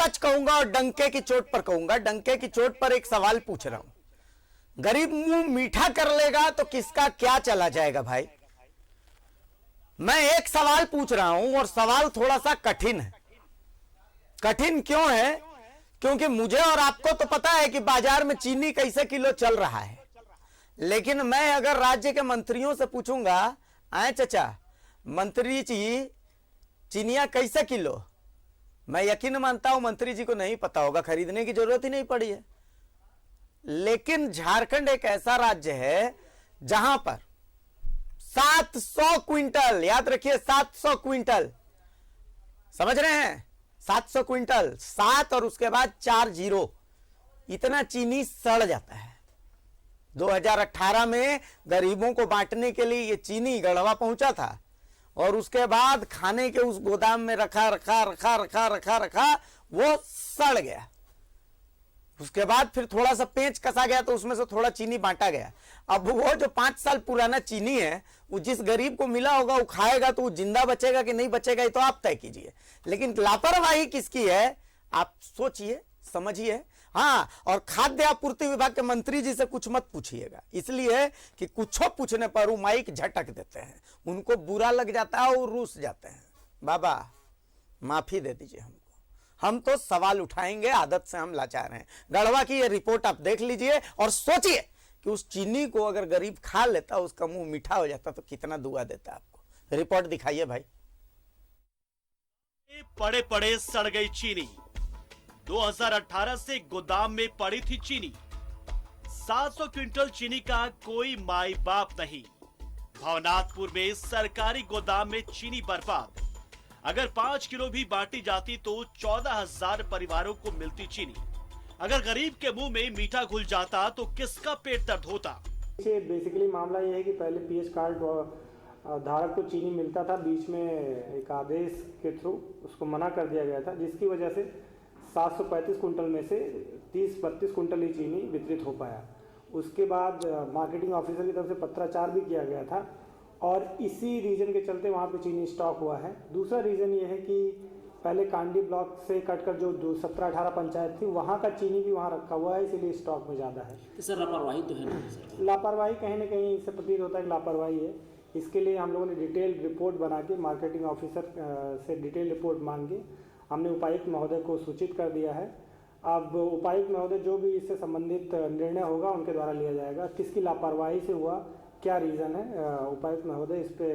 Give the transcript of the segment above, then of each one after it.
सच कहूंगा और डंके की चोट पर कहूंगा, डंके की चोट पर एक सवाल पूछ रहा हूं। गरीब मुंह मीठा कर लेगा तो किसका क्या चला जाएगा भाई? मैं एक सवाल पूछ रहा हूं और सवाल थोड़ा सा कठिन है। कठिन क्यों है? क्योंकि मुझे और आपको तो पता है कि बाजार में चीनी कैसे किलो चल रहा है, लेकिन मैं अगर राज्य के मंत्रियों से पूछूंगा, आए चाचा मंत्री जी चीनिया कैसे किलो, मैं यकीन मानता हूं मंत्री जी को नहीं पता होगा, खरीदने की जरूरत ही नहीं पड़ी है। लेकिन झारखंड एक ऐसा राज्य है जहां पर 700 क्विंटल, याद रखिए 700 क्विंटल, समझ रहे हैं, 700 क्विंटल, 7 और उसके बाद 4 जीरो, इतना चीनी सड़ जाता है। 2018 में गरीबों को बांटने के लिए ये चीनी गढ़वा पहुंचा था और उसके बाद खाने के उस गोदाम में रखा रखा रखा रखा रखा रखा वो सड़ गया। उसके बाद फिर थोड़ा सा पेंच कसा गया तो उसमें से थोड़ा चीनी बांटा गया। अब वो जो 5 साल पुराना चीनी है वो जिस गरीब को मिला होगा वो खाएगा तो वो जिंदा बचेगा कि नहीं बचेगा ये तो आप तय कीजिए, लेकिन लापरवाही किसकी है आप सोचिए समझिए। हाँ, और खाद्य आपूर्ति विभाग के मंत्री जी से कुछ मत पूछिएगा, इसलिए कि कुछ पूछने पर वो माइक झटक देते हैं, उनको बुरा लग जाता है और रूस जाते हैं। बाबा माफी दे दीजिए हमको, हम तो सवाल उठाएंगे, आदत से हम लाचार हैं। गढ़वा की ये रिपोर्ट आप देख लीजिए और सोचिए कि उस चीनी को अगर गरीब खा लेता, उसका मुंह मीठा हो जाता तो कितना दुआ देता आपको। रिपोर्ट दिखाइए भाई। पड़े पड़े सड़ गई चीनी। 2018 से गोदाम में पड़ी थी चीनी। 700 क्विंटल चीनी का कोई माई बाप नहीं। भवनाथपुर में सरकारी गोदाम में चीनी बर्बाद। अगर 5 किलो भी बांटी जाती तो 14,000 परिवारों को मिलती चीनी। अगर गरीब के मुंह में मीठा घुल जाता तो किसका पेट दर्द होता? बेसिकली मामला यह है कि पहले पीएच कार्ड धारक को चीनी मिलता था, बीच में एक आदेश के थ्रू उसको मना कर दिया गया था, जिसकी वजह से 735 कुंटल में से 30-32 कुंटल ही चीनी वितरित हो पाया। उसके बाद मार्केटिंग ऑफिसर की तरफ से पत्राचार भी किया गया था और इसी रीजन के चलते वहाँ पे चीनी स्टॉक हुआ है। दूसरा रीज़न ये है कि पहले कांडी ब्लॉक से कटकर जो 17-18 पंचायत थी वहाँ का चीनी भी वहाँ रखा हुआ है, इसीलिए स्टॉक में ज़्यादा है। तो सर लापरवाही तो है ना सर? लापरवाही कहीं ना कहीं इससे प्रतीत होता है कि लापरवाही है। इसके लिए हम लोगों ने डिटेल रिपोर्ट बना के मार्केटिंग ऑफिसर से डिटेल रिपोर्ट मांग के हमने उपायुक्त महोदय को सूचित कर दिया है। अब उपायुक्त महोदय जो भी इससे संबंधित निर्णय होगा उनके द्वारा लिया जाएगा। किसकी लापरवाही से हुआ, क्या रीजन है, उपायुक्त महोदय इस पे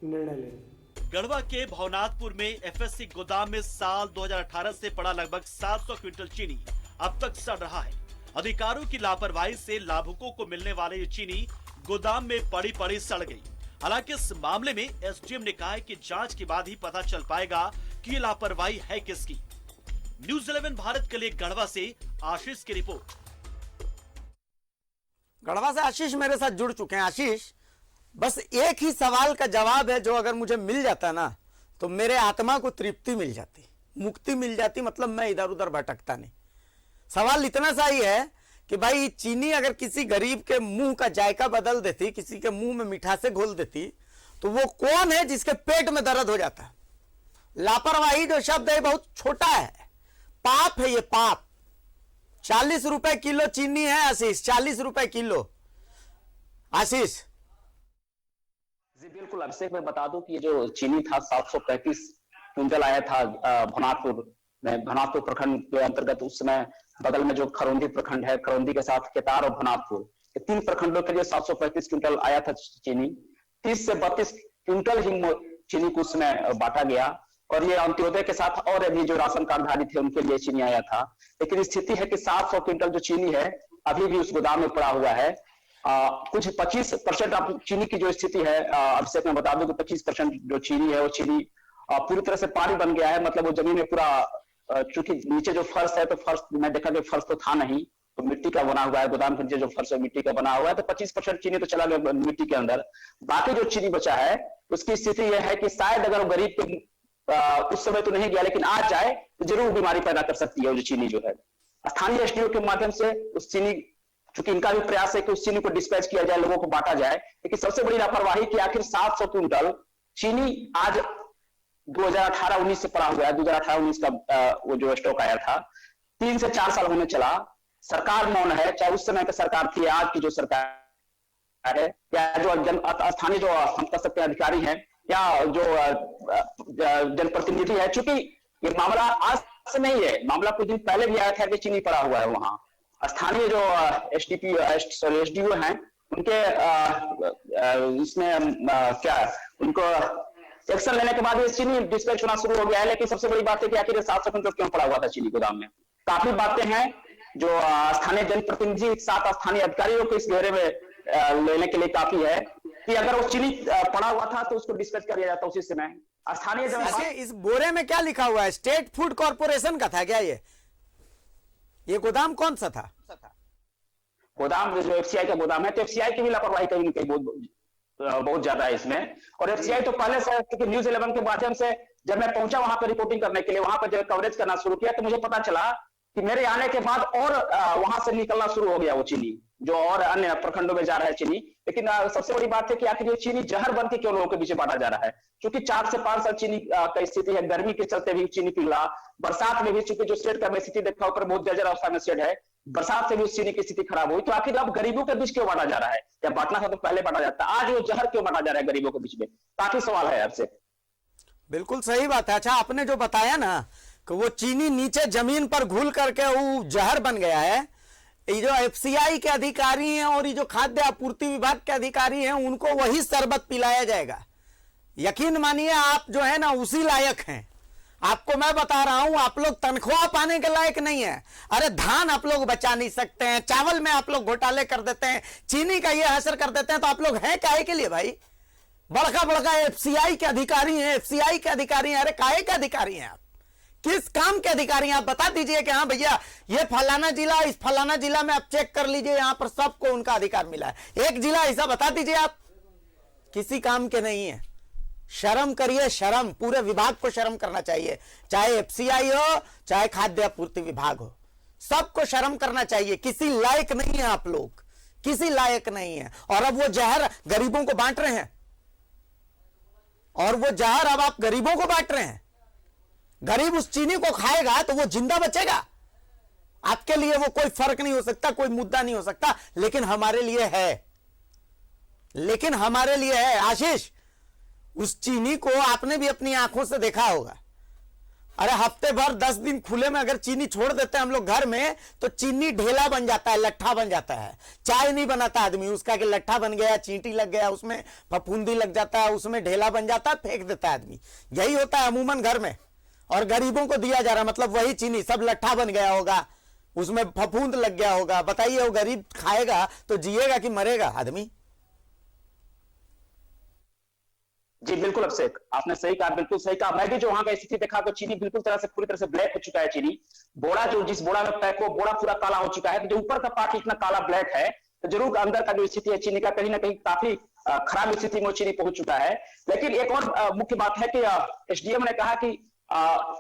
निर्णय लेंगे। गढ़वा के भवनाथपुर में एफएससी गोदाम में साल 2018 से पड़ा लगभग 700 क्विंटल चीनी अब तक सड़ रहा है। अधिकारियों की लापरवाही से लाभुकों को मिलने वाले ये चीनी गोदाम में पड़ी पड़ी सड़ गई। हालांकि इस मामले में एसडीएम ने कहा है कि जांच के बाद ही पता चल पाएगा कि ये लापरवाही है किसकी। न्यूज़ 11 भारत के लिए गढ़वा से आशीष की रिपोर्ट। गढ़वा से आशीष मेरे साथ जुड़ चुके हैं। आशीष, बस एक ही सवाल का जवाब है जो अगर मुझे मिल जाता ना तो मेरे आत्मा को तृप्ति मिल जाती, मुक्ति मिल जाती, मतलब मैं इधर उधर भटकता नहीं। सवाल इतना सा ही है कि भाई चीनी अगर किसी गरीब के मुंह का जायका बदल देती, किसी के मुंह में मिठासे घोल देती, तो वो कौन है जिसके पेट में दर्द हो जाता? लापरवाही जो शब्द है बहुत छोटा है, पाप है ये, पाप। 40 रुपए किलो चीनी है आशीष, 40 रुपए किलो। आशीष जी बिल्कुल अभिषेक, मैं बता दूं कि ये जो चीनी था 735 क्विंटल आया था भवनाथपुर में, भवनाथपुर प्रखंड के अंतर्गत। उस समय बगल में जो खरौंदी प्रखंड है, खरौंदी के साथ केतार और भवनाथपुर, ये 3 प्रखंडों के लिए 735 क्विंटल आया था चीनी। 30 से 32 क्विंटल ही चीनी को उसमें बांटा गया और ये अंत्योदय के साथ और अभी जो राशन कार्डधारी थे उनके लिए चीनी आया था। लेकिन स्थिति है कि 700 क्विंटल जो चीनी है अभी भी उस गोदाम में पड़ा हुआ है। कुछ 25% आप चीनी की जो स्थिति है, अभिषेक मैं बता दूं कि 25% जो चीनी है वो चीनी पूरी तरह से पानी बन गया है। मतलब वो जमीन में पूरा, चूंकि नीचे जो फर्श है तो फर्श मैं देखा कि फर्श तो था नहीं, तो मिट्टी का बना हुआ है। गोदाम के नीचे जो फर्श है मिट्टी का बना हुआ है, तो 25% चीनी तो चला गया मिट्टी के अंदर। बाकी जो चीनी बचा है उसकी स्थिति यह है कि शायद अगर गरीब के उस समय तो नहीं गया, लेकिन आज जाए तो जरूर बीमारी पैदा कर सकती है वो जो चीनी जो है। स्थानीय एसडीओ के माध्यम से उस चीनी, चूंकि इनका भी प्रयास है कि उस चीनी को डिस्पैच किया जाए, लोगों को बांटा जाए, लेकिन सबसे बड़ी लापरवाही कि आखिर 700 क्विंटल चीनी आज 2018-19 से पड़ा हुआ है। 2018-19 का वो जो स्टॉक आया था 3 से 4 साल होने चला, सरकार मौन है। चाहे उस समय की सरकार थी, आज की जो सरकार है, या जो स्थानीय जो हम कह सकते हैं अधिकारी हैं, या जो जनप्रतिनिधि है, चूंकि ये मामला आज से नहीं है, मामला कुछ दिन पहले भी आया था कि चीनी पड़ा हुआ है वहां। स्थानीय जो एसडीओ हैं, उनके इसमें क्या उनको एक्शन लेने के बाद ये चीनी डिस्पैच होना शुरू हो गया है। लेकिन सबसे बड़ी बात है कि आखिर 700 क्विंटल क्यों पड़ा हुआ था चीनी गोदाम में। काफी बातें हैं जो स्थानीय जनप्रतिनिधि साथ स्थानीय अधिकारियों को इस घेरे में लेने के लिए काफी है कि अगर वो चीनी पड़ा हुआ था तो उसको डिस्पैच कर दिया जाता उसी समय। स्थानीय इस बोरे में क्या लिखा हुआ है? स्टेट फूड कॉर्पोरेशन का था क्या ये गोदाम कौन सा था? गोदाम जो एफसीआई का गोदाम है, तो एफसीआई की भी लापरवाही कहीं ना कहीं बहुत ज्यादा है इसमें। और एफसीआई तो पहले से, क्योंकि न्यूज 11 के माध्यम से जब मैं पहुंचा वहां पर रिपोर्टिंग करने के लिए, वहां पर जब कवरेज करना शुरू किया तो मुझे पता चला कि मेरे आने के बाद और वहां से निकलना शुरू हो गया वो चीनी, जो और अन्य प्रखंडों में जा रहा है चीनी। लेकिन सबसे बड़ी बात है कि आखिर ये चीनी जहर बन के क्यों लोगों के बीच बांटा जा रहा है? क्योंकि 4 से 5 साल चीनी का स्थिति है, गर्मी के चलते भी चीनी पिघला, बरसात में भी, चूंकि जो शेड का मैं स्थिति देखा ऊपर बहुत जर्जर अवस्था में शेड है, बरसात से भी उस चीनी की स्थिति खराब हुई। तो आखिर अब गरीबों के बीच क्यों बांटा जा रहा है? या बांटना था तो पहले बांटा जाता, आज वो जहर क्यों बांटा जा रहा है गरीबों के बीच में? काफी सवाल है आपसे। बिल्कुल सही बात है। अच्छा, आपने जो बताया ना कि वो चीनी नीचे जमीन पर घुल करके वो जहर बन गया है, ये जो एफसीआई के अधिकारी हैं और ये जो खाद्य आपूर्ति विभाग के अधिकारी हैं, उनको वही शरबत पिलाया जाएगा। यकीन मानिए आप जो है ना उसी लायक हैं। आपको मैं बता रहा हूं, आप लोग तनख्वाह पाने के लायक नहीं है। अरे धान आप लोग बचा नहीं सकते हैं, चावल में आप लोग घोटाले कर देते हैं, चीनी का ये असर कर देते हैं, तो आप लोग हैं काहे के लिए भाई? बड़का बड़का एफसीआई के अधिकारी हैं, एफसीआई के अधिकारी हैं। अरे काहे के अधिकारी हैं आप? किस काम के अधिकारी हैं आप? बता दीजिए कि हाँ भैया ये फलाना जिला, इस फलाना जिला में आप चेक कर लीजिए, यहां पर सबको उनका अधिकार मिला है। एक जिला ऐसा बता दीजिए आप। किसी काम के नहीं है। शर्म करिए, शर्म। पूरे विभाग को शर्म करना चाहिए, चाहे एफसीआई हो चाहे खाद्य आपूर्ति विभाग हो, सबको शर्म करना चाहिए। किसी लायक नहीं है आप लोग, किसी लायक नहीं है। और अब वो जहर गरीबों को बांट रहे हैं, और वो जहर अब आप गरीबों को बांट रहे हैं। गरीब उस चीनी को खाएगा तो वो जिंदा बचेगा। आपके लिए वो कोई फर्क नहीं हो सकता, कोई मुद्दा नहीं हो सकता, लेकिन हमारे लिए है, लेकिन हमारे लिए है। आशीष, उस चीनी को आपने भी अपनी आंखों से देखा होगा। अरे हफ्ते भर 10 दिन खुले में अगर चीनी छोड़ देते हैं हम लोग घर में, तो चीनी ढेला बन जाता है, लट्ठा बन जाता है। चाय नहीं बनाता आदमी उसका कि लट्ठा बन गया, चींटी लग गया, उसमें फफूंदी लग जाता है, उसमें ढेला बन जाता है, फेंक देता है आदमी। यही होता है अमूमन घर में। और गरीबों को दिया जा रहा, मतलब वही चीनी सब लट्ठा बन गया होगा, उसमें फफूंद लग गया होगा। बताइए वो गरीब खाएगा तो जिएगा कि मरेगा आदमी? जी बिल्कुल अभिषेक, आपने सही कहा, बिल्कुल सही कहा। मैं भी जो वहां का स्थिति देखा तो चीनी बिल्कुल पूरी तरह से ब्लैक हो चुका है। चीनी बोरा, जो जिस बोरा में पैक हो, बोरा पूरा काला हो चुका है। तो जो ऊपर का पार्ट इतना काला ब्लैक है, तो जरूर अंदर का जो स्थिति है चीनी का कहीं ना कहीं काफी खराब स्थिति में चीनी पहुंच चुका है। लेकिन एक और मुख्य बात है कि एसडीएम ने कहा कि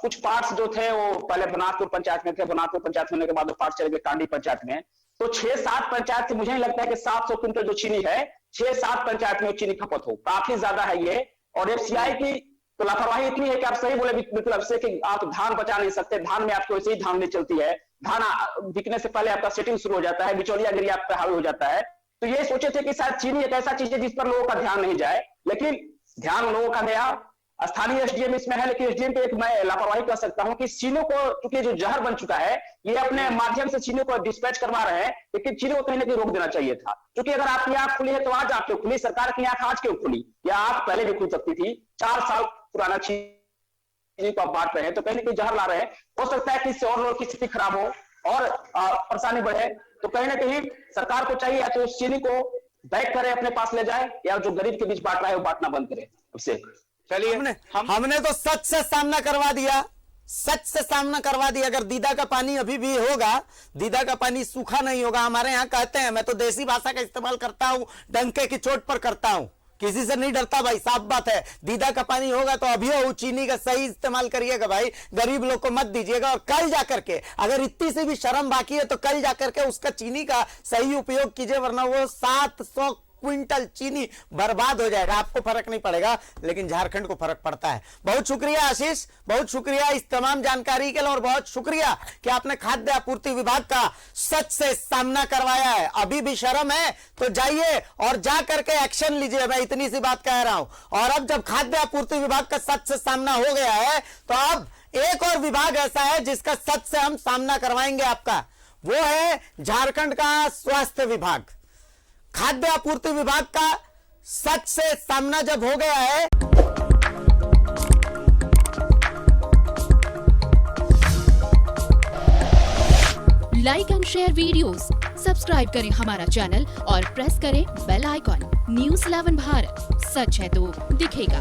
कुछ पार्ट्स जो थे वो पहले बनारपुर पंचायत में थे, बनारपुर पंचायत होने के बाद वो पार्ट चले गए कांडी पंचायत में। तो 6-7 पंचायत से मुझे नहीं लगता है कि 700 क्विंटल जो चीनी है 6-7 पंचायत में चीनी खपत हो, काफी ज्यादा है ये। और एफसीआई की तो लापरवाही इतनी है कि आप सही बोले बिल्कुल अभिषेक कि आप धान बचा नहीं सकते। धान में आपको ऐसे ही धान नहीं चलती है, धान बिकने से पहले आपका सेटिंग शुरू हो जाता है, बिचौलियागिरी आप पे हावी हो जाता है। तो ये सोचे थे कि शायद चीनी एक ऐसा चीज है जिस पर लोगों का ध्यान नहीं जाए, लेकिन ध्यान लोगों का गया। स्थानीय एसडीएम इसमें है, लेकिन एसडीएम पे एक मैं लापरवाही कर सकता हूं कि चीनों को, क्योंकि जो जहर बन चुका है, ये अपने माध्यम से चीनों को डिस्पैच करवा रहे हैं, लेकिन चीनों को कहीं ना कहीं रोक देना चाहिए था। क्योंकि अगर आपकी आंख खुली है तो आज आप क्यों खुली? सरकार की आंख आज क्यों खुली? या आप पहले भी खुल सकती थी। 4 साल पुराना चीनी को आप बांट रहे हैं, तो कहीं ना कहीं जहर ला रहे हैं। हो सकता है कि इससे और लोगों की स्थिति खराब हो और परेशानी बढ़े। तो कहीं ना कहीं सरकार को चाहिए या तो उस चीनी को बैक करे, अपने पास ले जाए, या जो गरीब के बीच बांट रहा है वो बांटना बंद करे। अभिषेक, चलिए, हमने तो सच से सामना करवा दिया, सच से सामना करवा दिया। अगर दीदा का पानी अभी भी होगा, दीदा का पानी सूखा नहीं होगा। हमारे यहाँ कहते हैं, मैं तो देसी भाषा का इस्तेमाल करता हूं, डंके की चोट पर करता हूं, किसी से नहीं डरता भाई, साफ बात है। दीदा का पानी होगा तो अभी हो, चीनी का सही इस्तेमाल करिएगा भाई, गरीब लोग को मत दीजिएगा। और कल जाकर के, अगर इतनी सी भी शर्म बाकी है तो कल जाकर के उसका चीनी का सही उपयोग कीजिए, वरना वो 700 क्विंटल चीनी बर्बाद हो जाएगा। आपको फर्क नहीं पड़ेगा, लेकिन झारखंड को फर्क पड़ता है। बहुत शुक्रिया आशीष, बहुत शुक्रिया इस तमाम जानकारी के लिए, और बहुत शुक्रिया कि आपने खाद्य आपूर्ति विभाग का सच से सामना करवाया है। अभी भी शर्म है तो जाइए और जा करके एक्शन लीजिए, मैं इतनी सी बात कह रहा हूं। और अब जब खाद्य आपूर्ति विभाग का सच से सामना हो गया है, तो अब एक और विभाग ऐसा है जिसका सच से हम सामना करवाएंगे आपका, वो है झारखंड का स्वास्थ्य विभाग। खाद्य आपूर्ति विभाग का सच से सामना जब हो गया है, like and share videos, subscribe करें हमारा चैनल और प्रेस करें बेल आइकॉन। न्यूज़ 11 भारत, सच है तो दिखेगा।